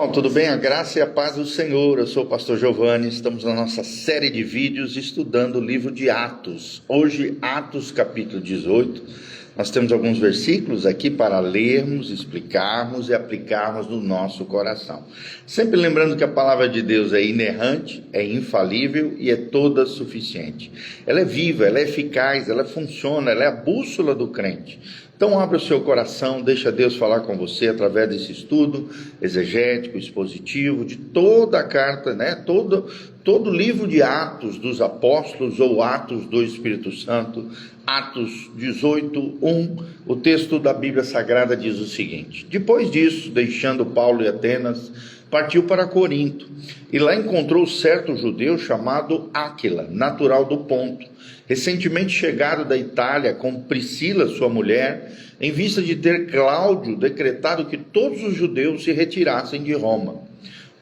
Bom, tudo bem? A graça e a paz do Senhor. Eu sou o pastor Giovanni, estamos na nossa série de vídeos estudando o livro de Atos. Hoje, Atos capítulo 18, nós temos alguns versículos aqui para lermos, explicarmos e aplicarmos no nosso coração. Sempre lembrando que a palavra de Deus é inerrante, é infalível e é toda suficiente. Ela é viva, ela é eficaz, ela funciona, ela é a bússola do crente. Então abra o seu coração, deixa Deus falar com você através desse estudo exegético, expositivo, de toda a carta, todo o livro de Atos dos Apóstolos ou Atos do Espírito Santo. Atos 18:1, o texto da Bíblia Sagrada diz o seguinte: depois disso, deixando Paulo e Atenas, partiu para Corinto, e lá encontrou certo judeu chamado Áquila, natural do Ponto, recentemente chegado da Itália com Priscila, sua mulher, em vista de ter Cláudio decretado que todos os judeus se retirassem de Roma.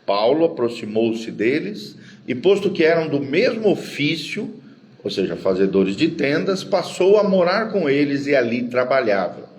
Paulo aproximou-se deles, e posto que eram do mesmo ofício, ou seja, fazedores de tendas, passou a morar com eles e ali trabalhava,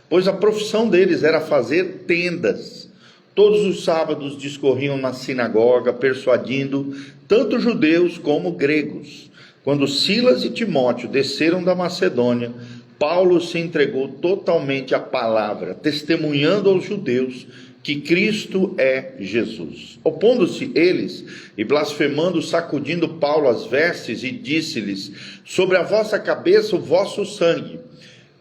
pois a profissão deles era fazer tendas. Todos os sábados discorriam na sinagoga, persuadindo tanto judeus como gregos. Quando Silas e Timóteo desceram da Macedônia, Paulo se entregou totalmente à palavra, testemunhando aos judeus que Cristo é Jesus. Opondo-se eles e blasfemando, sacudindo Paulo as vestes, e disse-lhes: sobre a vossa cabeça o vosso sangue.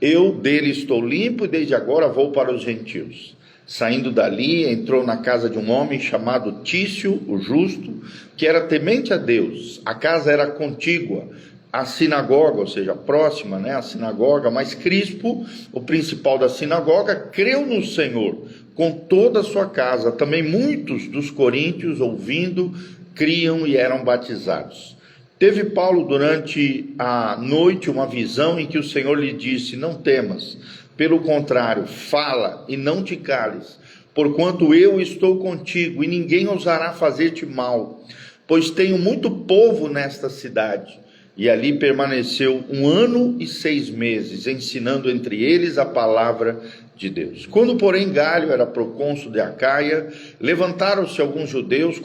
Eu dele estou limpo e desde agora vou para os gentios. Saindo dali, entrou na casa de um homem chamado Tício, o justo, que era temente a Deus. A casa era contígua à sinagoga, ou seja, próxima, à sinagoga, mas Crispo, o principal da sinagoga, creu no Senhor com toda a sua casa. Também muitos dos coríntios, ouvindo, criam e eram batizados. Teve Paulo durante a noite uma visão em que o Senhor lhe disse: não temas, pelo contrário, fala e não te cales, porquanto eu estou contigo e ninguém ousará fazer-te mal, pois tenho muito povo nesta cidade. E ali permaneceu 1 ano e 6 meses, ensinando entre eles a palavra de Deus. Quando, porém, Galho era procônsul de Acaia, levantaram-se alguns judeus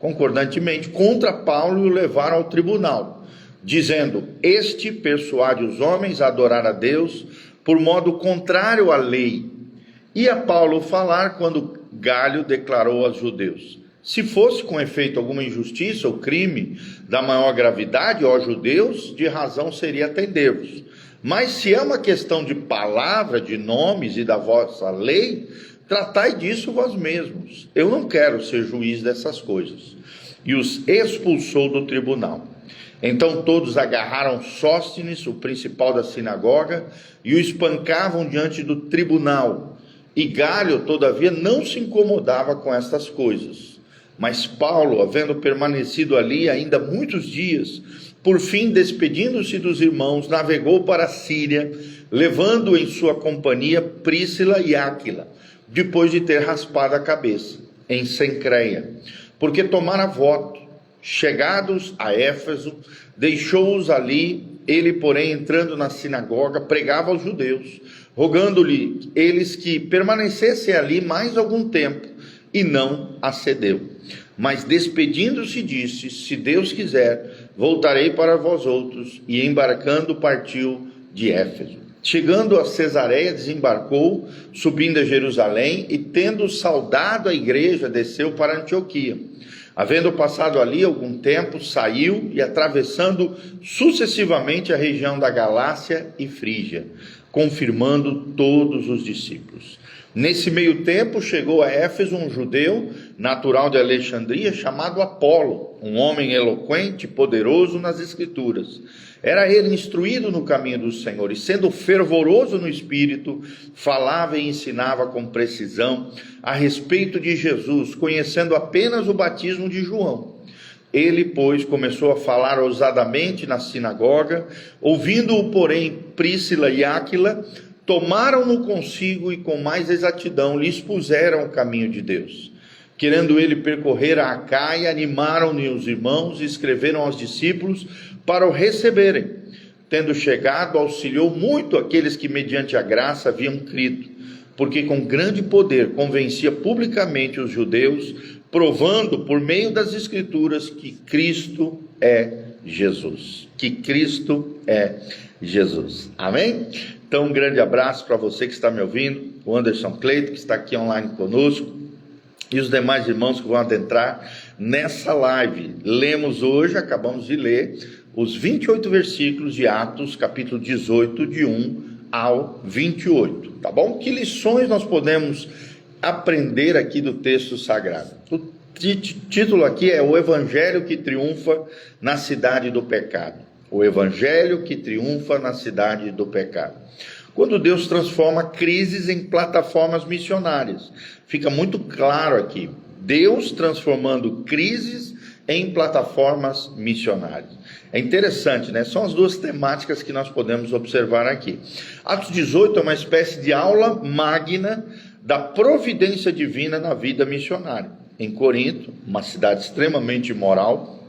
concordantemente contra Paulo e o levaram ao tribunal, dizendo: este persuade os homens a adorar a Deus por modo contrário à lei. Ia Paulo falar quando Galho declarou aos judeus: se fosse com efeito alguma injustiça ou crime da maior gravidade, ó judeus, de razão seria atender-vos. Mas se é uma questão de palavra, de nomes e da vossa lei, tratai disso vós mesmos. Eu não quero ser juiz dessas coisas. E os expulsou do tribunal. Então todos agarraram Sóstenes, o principal da sinagoga, e o espancavam diante do tribunal. E Galho, todavia, não se incomodava com estas coisas. Mas Paulo, havendo permanecido ali ainda muitos dias, por fim, despedindo-se dos irmãos, navegou para a Síria, levando em sua companhia Príscila e Áquila, depois de ter raspado a cabeça, em Cencreia, porque tomara voto. Chegados a Éfeso, deixou-os ali. Ele, porém, entrando na sinagoga, pregava aos judeus, rogando-lhe eles que permanecessem ali mais algum tempo, e não acedeu. Mas despedindo-se disse: se Deus quiser, voltarei para vós outros. E embarcando partiu de Éfeso. Chegando a Cesareia, desembarcou, subindo a Jerusalém, e tendo saudado a igreja, desceu para Antioquia. Havendo passado ali algum tempo, saiu e, atravessando sucessivamente a região da Galácia e Frígia, confirmando todos os discípulos. Nesse meio tempo chegou a Éfeso um judeu natural de Alexandria chamado Apolo, um homem eloquente e poderoso nas escrituras. Era ele instruído no caminho do Senhor, e sendo fervoroso no espírito, falava e ensinava com precisão a respeito de Jesus, conhecendo apenas o batismo de João. Ele, pois, começou a falar ousadamente na sinagoga. Ouvindo-o, porém, Príscila e Áquila tomaram-no consigo e com mais exatidão lhe expuseram o caminho de Deus. Querendo ele percorrer a Acaia, animaram-lhe os irmãos e escreveram aos discípulos para o receberem. Tendo chegado, auxiliou muito aqueles que mediante a graça haviam crido, porque com grande poder convencia publicamente os judeus, provando por meio das Escrituras que Cristo é Jesus. Que Cristo é Jesus. Amém? Então, um grande abraço para você que está me ouvindo, o Anderson Cleito, que está aqui online conosco, e os demais irmãos que vão adentrar nessa live. Lemos hoje, acabamos de ler, os 28 versículos de Atos, capítulo 18, de 1 ao 28, tá bom? Que lições nós podemos aprender aqui do texto sagrado? O título aqui é O Evangelho que Triunfa na Cidade do Pecado. O Evangelho que triunfa na cidade do pecado. Quando Deus transforma crises em plataformas missionárias. Fica muito claro aqui. Deus transformando crises em plataformas missionárias. É interessante, né? São as duas temáticas que nós podemos observar aqui. Atos 18 é uma espécie de aula magna da providência divina na vida missionária. Em Corinto, uma cidade extremamente imoral,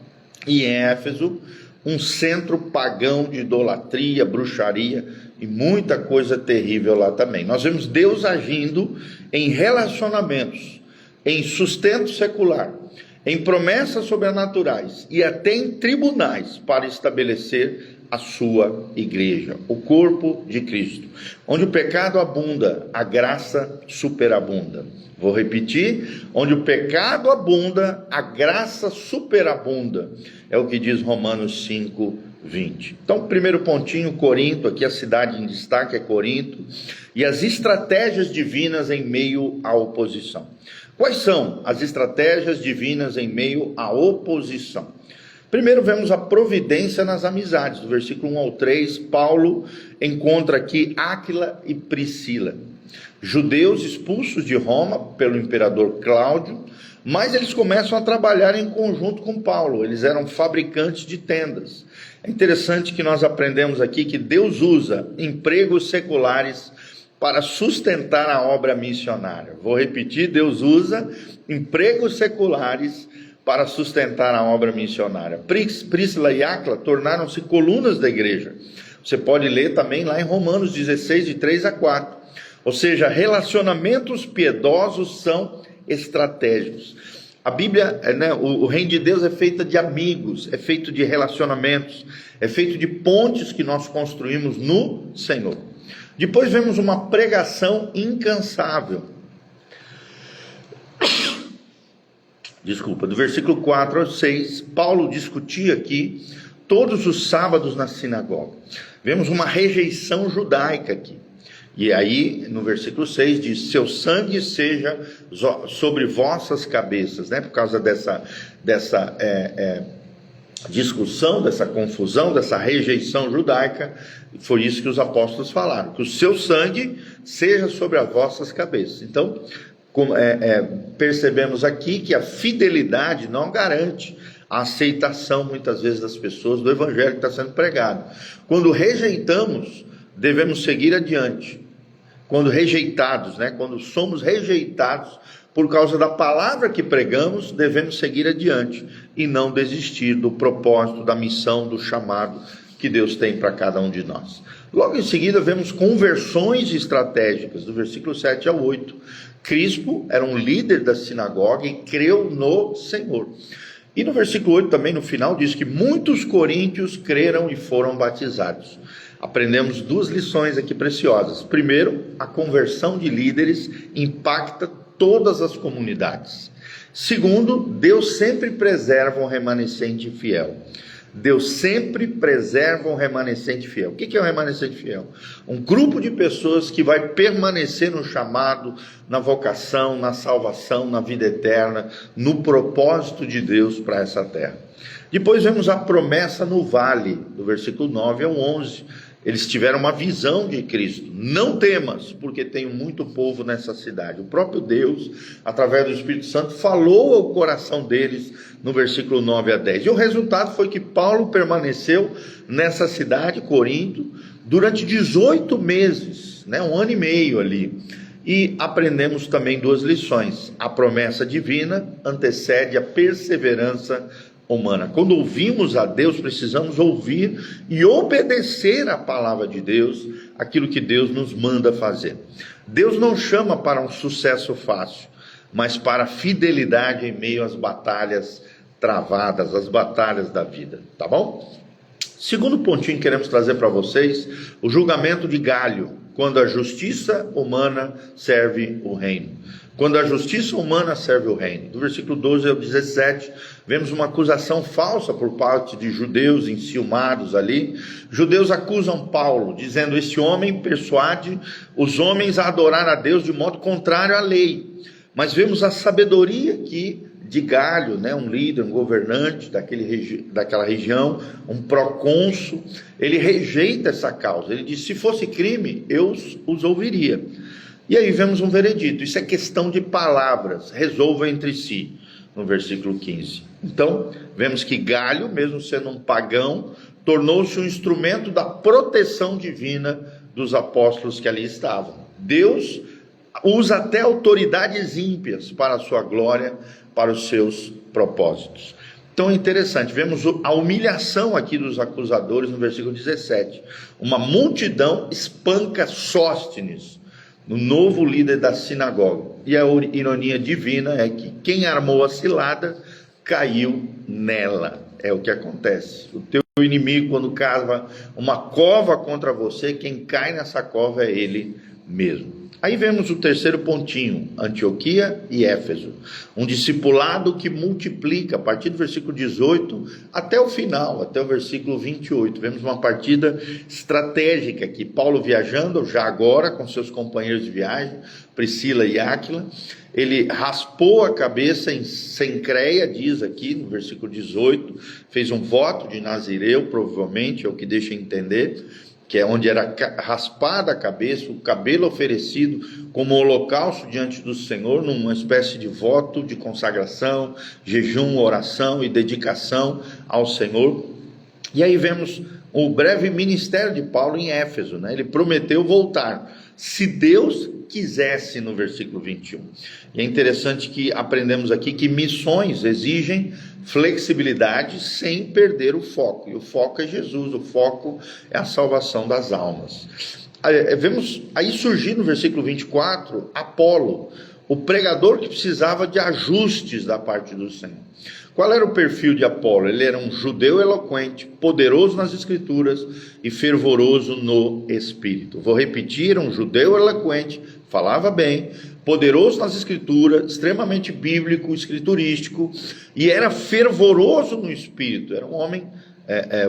e em Éfeso, um centro pagão de idolatria, bruxaria e muita coisa terrível lá também. Nós vemos Deus agindo em relacionamentos, em sustento secular, em promessas sobrenaturais e até em tribunais para estabelecer a sua igreja, o corpo de Cristo. Onde o pecado abunda, a graça superabunda. Vou repetir, onde o pecado abunda, a graça superabunda. É o que diz Romanos 5:20. Então, primeiro pontinho, Corinto, aqui a cidade em destaque é Corinto, e as estratégias divinas em meio à oposição. Quais são as estratégias divinas em meio à oposição? Primeiro vemos a providência nas amizades. Do versículo 1 ao 3, Paulo encontra aqui Áquila e Priscila, judeus expulsos de Roma pelo imperador Cláudio, mas eles começam a trabalhar em conjunto com Paulo. Eles eram fabricantes de tendas. É interessante que nós aprendemos aqui que Deus usa empregos seculares para sustentar a obra missionária. Vou repetir, Deus usa empregos seculares para sustentar a obra missionária. Priscila e Áquila tornaram-se colunas da igreja. Você pode ler também lá em Romanos 16, de 3 a 4. Ou seja, relacionamentos piedosos são estratégicos. A Bíblia, o reino de Deus é feito de amigos, é feito de relacionamentos, é feito de pontes que nós construímos no Senhor. Depois vemos uma pregação incansável. Do versículo 4 ao 6, Paulo discutia aqui todos os sábados na sinagoga. Vemos uma rejeição judaica aqui. E aí, no versículo 6, diz: seu sangue seja sobre vossas cabeças, né? Por causa dessa discussão, dessa confusão, dessa rejeição judaica, foi isso que os apóstolos falaram, que o seu sangue seja sobre as vossas cabeças. Então, percebemos aqui que a fidelidade não garante a aceitação, muitas vezes, das pessoas do evangelho que está sendo pregado. Quando rejeitamos, devemos seguir adiante. Quando rejeitados, quando somos rejeitados por causa da palavra que pregamos, devemos seguir adiante e não desistir do propósito, da missão, do chamado que Deus tem para cada um de nós. Logo em seguida, vemos conversões estratégicas, do versículo 7 ao 8. Crispo era um líder da sinagoga e creu no Senhor. E no versículo 8 também, no final, diz que muitos coríntios creram e foram batizados. Aprendemos duas lições aqui preciosas. Primeiro, a conversão de líderes impacta todas as comunidades. Segundo, Deus sempre preserva um remanescente fiel. Deus sempre preserva um remanescente fiel. O que é um remanescente fiel? Um grupo de pessoas que vai permanecer no chamado, na vocação, na salvação, na vida eterna, no propósito de Deus para essa terra. Depois vemos a promessa no vale, do versículo 9 ao 11. Eles tiveram uma visão de Cristo. Não temas, porque tenho muito povo nessa cidade. O próprio Deus, através do Espírito Santo, falou ao coração deles no versículo 9 a 10. E o resultado foi que Paulo permaneceu nessa cidade, Corinto, durante 18 meses, um ano e meio ali. E aprendemos também duas lições. A promessa divina antecede a perseverança humana. Quando ouvimos a Deus, precisamos ouvir e obedecer a palavra de Deus, aquilo que Deus nos manda fazer. Deus não chama para um sucesso fácil, mas para fidelidade em meio às batalhas travadas, às batalhas da vida, tá bom? Segundo pontinho que queremos trazer para vocês, o julgamento de Galho, quando a justiça humana serve o reino. Quando a justiça humana serve o reino. Do versículo 12 ao 17, vemos uma acusação falsa por parte de judeus enciumados ali. Judeus acusam Paulo, dizendo: esse homem persuade os homens a adorar a Deus de modo contrário à lei. Mas vemos a sabedoria aqui de Galho, né, um líder, um governante daquela região, um procônsul. Ele rejeita essa causa. Ele diz: se fosse crime, eu os ouviria. E aí vemos um veredito. Isso é questão de palavras. Resolvam entre si, no versículo 15. Então, vemos que Galho, mesmo sendo um pagão, tornou-se um instrumento da proteção divina dos apóstolos que ali estavam. Deus usa até autoridades ímpias para a sua glória, para os seus propósitos. Então é interessante, vemos a humilhação aqui dos acusadores no versículo 17. Uma multidão espanca Sóstenes, o novo líder da sinagoga. E a ironia divina é que quem armou a cilada caiu nela. É o que acontece. O teu inimigo, quando cava uma cova contra você, quem cai nessa cova é ele mesmo. Aí vemos o terceiro pontinho, Antioquia e Éfeso. Um discipulado que multiplica, a partir do versículo 18 até o final, até o versículo 28. Vemos uma partida estratégica aqui. Paulo viajando, já agora, com seus companheiros de viagem, Priscila e Áquila. Ele raspou a cabeça em Cencreia, diz aqui no versículo 18. Fez um voto de Nazireu, provavelmente, é o que deixa entender, que é onde era raspada a cabeça, o cabelo oferecido como holocausto diante do Senhor, numa espécie de voto de consagração, jejum, oração e dedicação ao Senhor. E aí vemos o breve ministério de Paulo em Éfeso, né? Ele prometeu voltar, se Deus quisesse, no versículo 21. E é interessante que aprendemos aqui que missões exigem flexibilidade sem perder o foco. E o foco é Jesus, o foco é a salvação das almas. Vemos aí surgir no versículo 24, Apolo, o pregador que precisava de ajustes da parte do Senhor. Qual era o perfil de Apolo? Ele era um judeu eloquente, poderoso nas escrituras e fervoroso no espírito. Vou repetir: um judeu eloquente, falava bem, poderoso nas escrituras, extremamente bíblico, escriturístico, e era fervoroso no espírito. Era um homem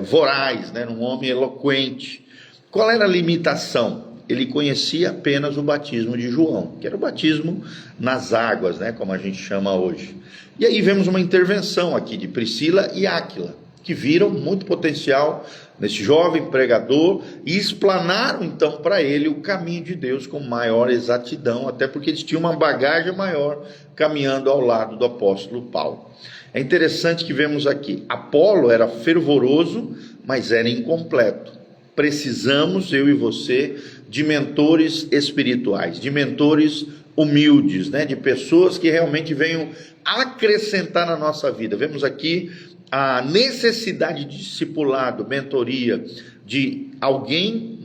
voraz, né? Era um homem eloquente. Qual era a limitação? Ele conhecia apenas o batismo de João, que era o batismo nas águas, né, como a gente chama hoje. E aí vemos uma intervenção aqui de Priscila e Áquila, que viram muito potencial nesse jovem pregador e explanaram então para ele o caminho de Deus com maior exatidão, até porque eles tinham uma bagagem maior caminhando ao lado do apóstolo Paulo. É interessante que vemos aqui, Apolo era fervoroso, mas era incompleto. Precisamos, eu e você, de mentores espirituais, de mentores humildes, né? De pessoas que realmente venham acrescentar na nossa vida. Vemos aqui a necessidade de discipulado, mentoria, de alguém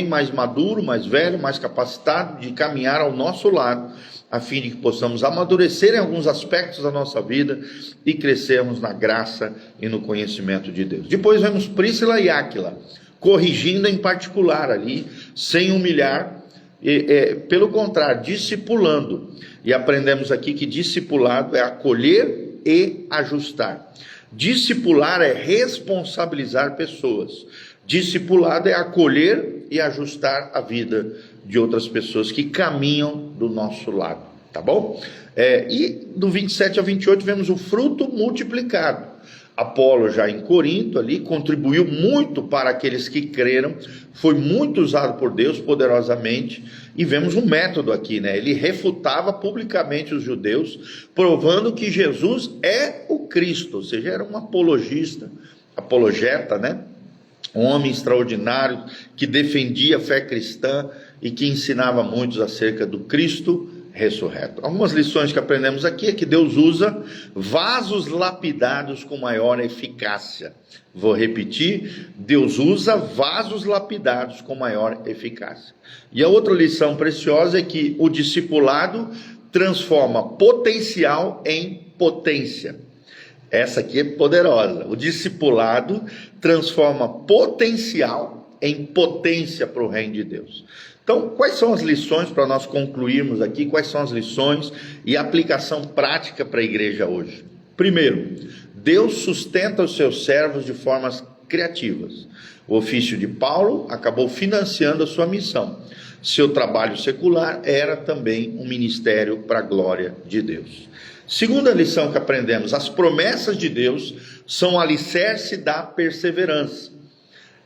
mais maduro, mais velho, mais capacitado de caminhar ao nosso lado, a fim de que possamos amadurecer em alguns aspectos da nossa vida e crescermos na graça e no conhecimento de Deus. Depois vemos Priscila e Áquila, corrigindo em particular ali, sem humilhar, pelo contrário, discipulando. E aprendemos aqui que discipulado é acolher e ajustar. Discipular é responsabilizar pessoas. Discipulado é acolher e ajustar a vida de outras pessoas que caminham do nosso lado, tá bom? E do 27 ao 28 vemos o fruto multiplicado. Apolo, já em Corinto ali, contribuiu muito para aqueles que creram, foi muito usado por Deus poderosamente, e vemos um método aqui, né? Ele refutava publicamente os judeus, provando que Jesus é o Cristo, ou seja, era um apologeta, né? Um homem extraordinário que defendia a fé cristã e que ensinava muitos acerca do Cristo ressurreto. Algumas lições que aprendemos aqui é que Deus usa vasos lapidados com maior eficácia. Vou repetir, Deus usa vasos lapidados com maior eficácia. E a outra lição preciosa é que o discipulado transforma potencial em potência. Essa aqui é poderosa. O discipulado transforma potencial em potência para o reino de Deus. Então, quais são as lições para nós concluirmos aqui? Quais são as lições e aplicação prática para a igreja hoje? Primeiro, Deus sustenta os seus servos de formas criativas. O ofício de Paulo acabou financiando a sua missão. Seu trabalho secular era também um ministério para a glória de Deus. Segunda lição que aprendemos: as promessas de Deus são o alicerce da perseverança.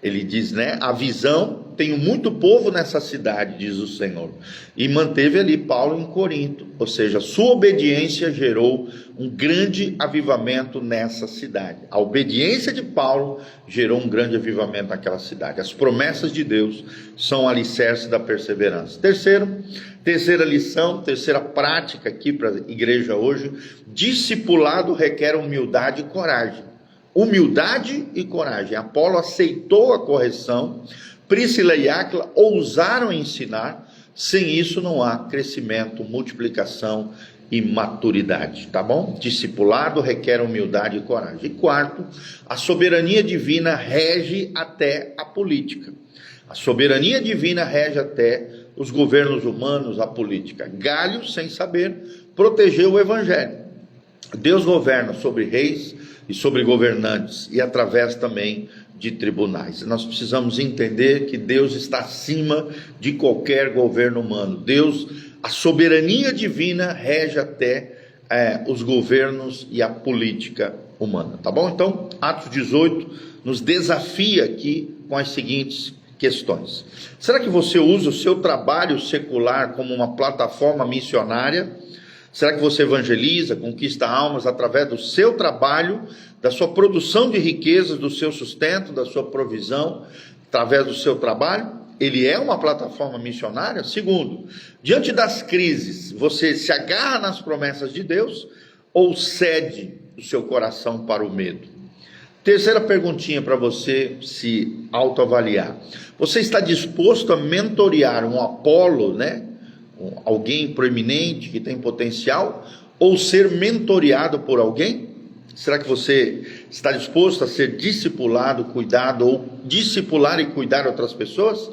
Ele diz, a visão, tenho muito povo nessa cidade, diz o Senhor. E manteve ali Paulo em Corinto, ou seja, sua obediência gerou um grande avivamento nessa cidade. A obediência de Paulo gerou um grande avivamento naquela cidade. As promessas de Deus são o alicerce da perseverança. Terceira lição, terceira prática aqui para a igreja hoje: discipulado requer humildade e coragem. Humildade e coragem. Apolo aceitou a correção, Príscila e Áquila ousaram ensinar. Sem isso não há crescimento, multiplicação e maturidade, tá bom? Discipulado requer humildade e coragem. E quarto, a soberania divina rege até a política. A soberania divina rege até os governos humanos, a política. Galho, sem saber, protegeu o evangelho. Deus governa sobre reis e sobre governantes, e através também de tribunais. Nós precisamos entender que Deus está acima de qualquer governo humano. Deus, a soberania divina rege até os governos e a política humana, tá bom? Então, Atos 18 nos desafia aqui com as seguintes questões. Será que você usa o seu trabalho secular como uma plataforma missionária? Será que você evangeliza, conquista almas através do seu trabalho, da sua produção de riquezas, do seu sustento, da sua provisão, através do seu trabalho? Ele é uma plataforma missionária? Segundo, diante das crises, você se agarra nas promessas de Deus ou cede o seu coração para o medo? Terceira perguntinha para você se autoavaliar. Você está disposto a mentorear um Apolo, alguém proeminente que tem potencial, ou ser mentoreado por alguém? Será que você está disposto a ser discipulado, cuidado, ou discipular e cuidar outras pessoas?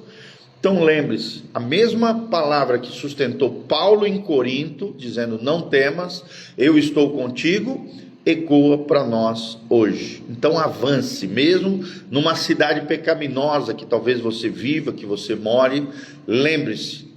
Então lembre-se, a mesma palavra que sustentou Paulo em Corinto, dizendo não temas, eu estou contigo, ecoa para nós hoje. Então avance, mesmo numa cidade pecaminosa que talvez você viva, que você more, lembre-se,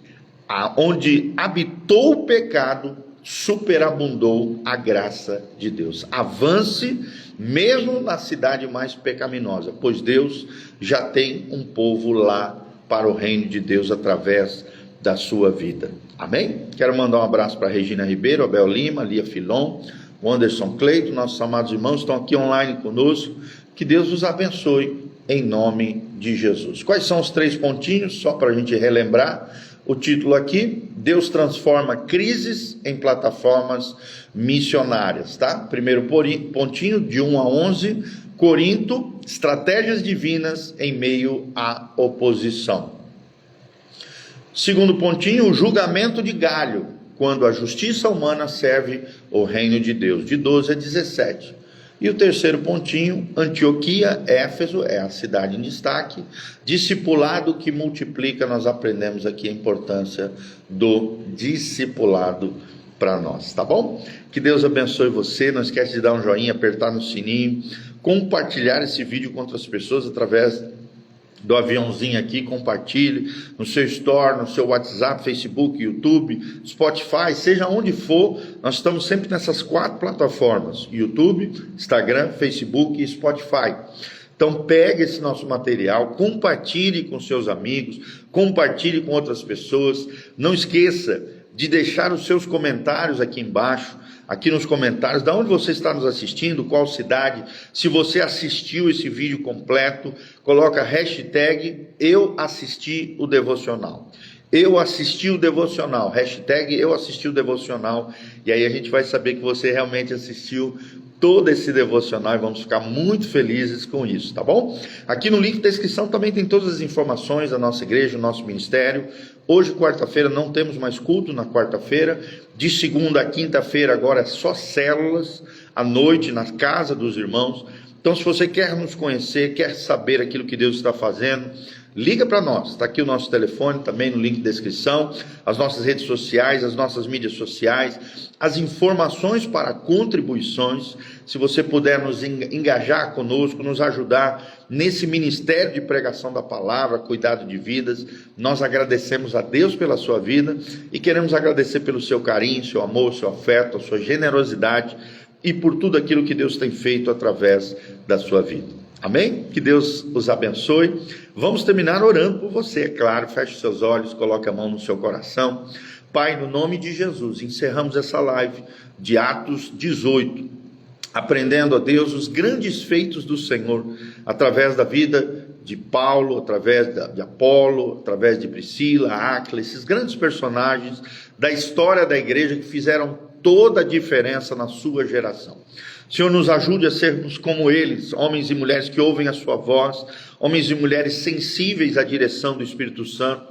onde habitou o pecado, superabundou a graça de Deus. Avance mesmo na cidade mais pecaminosa, pois Deus já tem um povo lá para o reino de Deus através da sua vida. Amém? Quero mandar um abraço para Regina Ribeiro, Abel Lima, Lia Filon, Anderson Cleito, nossos amados irmãos estão aqui online conosco. Que Deus os abençoe em nome de Jesus. Quais são os 3 pontinhos? Só para a gente relembrar o título aqui: Deus transforma crises em plataformas missionárias, tá? Primeiro pontinho, de 1 a 11, Corinto, estratégias divinas em meio à oposição. Segundo pontinho, o julgamento de Galho, quando a justiça humana serve o reino de Deus, de 12 a 17. E o terceiro pontinho, Antioquia, Éfeso, é a cidade em destaque, discipulado que multiplica. Nós aprendemos aqui a importância do discipulado para nós, tá bom? Que Deus abençoe você. Não esquece de dar um joinha, apertar no sininho, compartilhar esse vídeo com outras pessoas através do aviãozinho aqui. Compartilhe no seu store, no seu WhatsApp, Facebook, YouTube, Spotify, seja onde for. Nós estamos sempre nessas 4 plataformas: YouTube, Instagram, Facebook e Spotify. Então pegue esse nosso material, compartilhe com seus amigos, compartilhe com outras pessoas. Não esqueça de deixar os seus comentários aqui embaixo, aqui nos comentários, de onde você está nos assistindo, qual cidade. Se você assistiu esse vídeo completo, coloca hashtag eu assisti o devocional. Eu assisti o devocional, hashtag eu assisti o devocional, e aí a gente vai saber que você realmente assistiu todo esse devocional e vamos ficar muito felizes com isso, tá bom? Aqui no link da descrição também tem todas as informações da nossa igreja, do nosso ministério. Hoje, quarta-feira, não temos mais culto na quarta-feira. De segunda a quinta-feira agora é só células à noite na casa dos irmãos. Então, se você quer nos conhecer, quer saber aquilo que Deus está fazendo, liga para nós, está aqui o nosso telefone também no link da descrição, as nossas redes sociais, as nossas mídias sociais, as informações para contribuições. Se você puder nos engajar conosco, nos ajudar nesse ministério de pregação da palavra, cuidado de vidas, nós agradecemos a Deus pela sua vida e queremos agradecer pelo seu carinho, seu amor, seu afeto, a sua generosidade e por tudo aquilo que Deus tem feito através da sua vida. Amém? Que Deus os abençoe. Vamos terminar orando por você, é claro. Feche seus olhos, coloque a mão no seu coração. Pai, no nome de Jesus, encerramos essa live de Atos 18, aprendendo a Deus os grandes feitos do Senhor, através da vida de Paulo, através de Apolo, através de Priscila, Áquila, esses grandes personagens da história da igreja que fizeram toda a diferença na sua geração. Senhor, nos ajude a sermos como eles, homens e mulheres que ouvem a sua voz, homens e mulheres sensíveis à direção do Espírito Santo,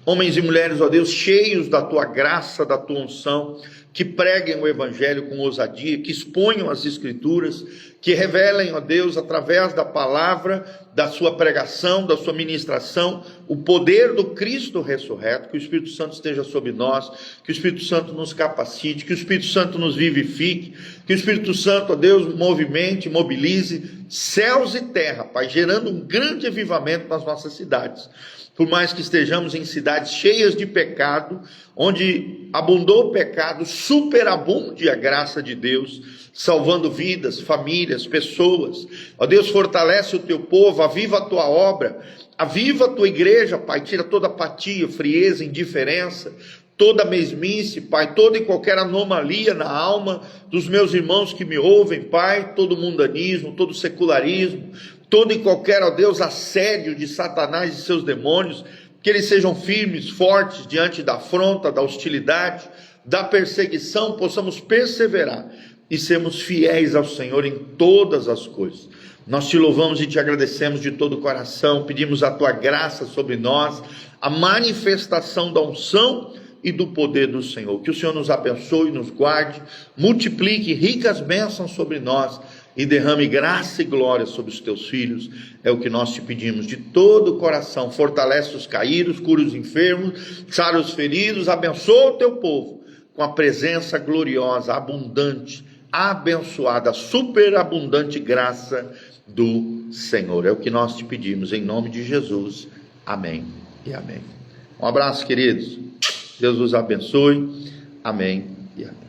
homens e mulheres, ó Deus, cheios da tua graça, da tua unção, que preguem o Evangelho com ousadia, que exponham as Escrituras, que revelem, ó Deus, através da palavra, da sua pregação, da sua ministração, o poder do Cristo ressurreto. Que o Espírito Santo esteja sobre nós, que o Espírito Santo nos capacite, que o Espírito Santo nos vivifique, que o Espírito Santo, ó Deus, movimente, mobilize céus e terra, Pai, gerando um grande avivamento nas nossas cidades. Por mais que estejamos em cidades cheias de pecado, onde abundou o pecado, superabunde a graça de Deus, salvando vidas, famílias, pessoas. Ó Deus, fortalece o teu povo, aviva a tua obra, aviva a tua igreja, Pai, tira toda apatia, frieza, indiferença, toda mesmice, Pai, toda e qualquer anomalia na alma dos meus irmãos que me ouvem, Pai, todo mundanismo, todo secularismo, todo e qualquer, ó Deus, assédio de Satanás e seus demônios, que eles sejam firmes, fortes diante da afronta, da hostilidade, da perseguição, possamos perseverar e sermos fiéis ao Senhor em todas as coisas. Nós te louvamos e te agradecemos de todo o coração, pedimos a tua graça sobre nós, a manifestação da unção e do poder do Senhor. Que o Senhor nos abençoe, nos guarde, multiplique ricas bênçãos sobre nós e derrame graça e glória sobre os teus filhos. É o que nós te pedimos de todo o coração. Fortalece os caídos, cura os enfermos, sara os feridos, abençoa o teu povo com a presença gloriosa, abundante, abençoada, superabundante graça do Senhor. É o que nós te pedimos em nome de Jesus. Amém e amém. Um abraço, queridos. Deus os abençoe. Amém e amém.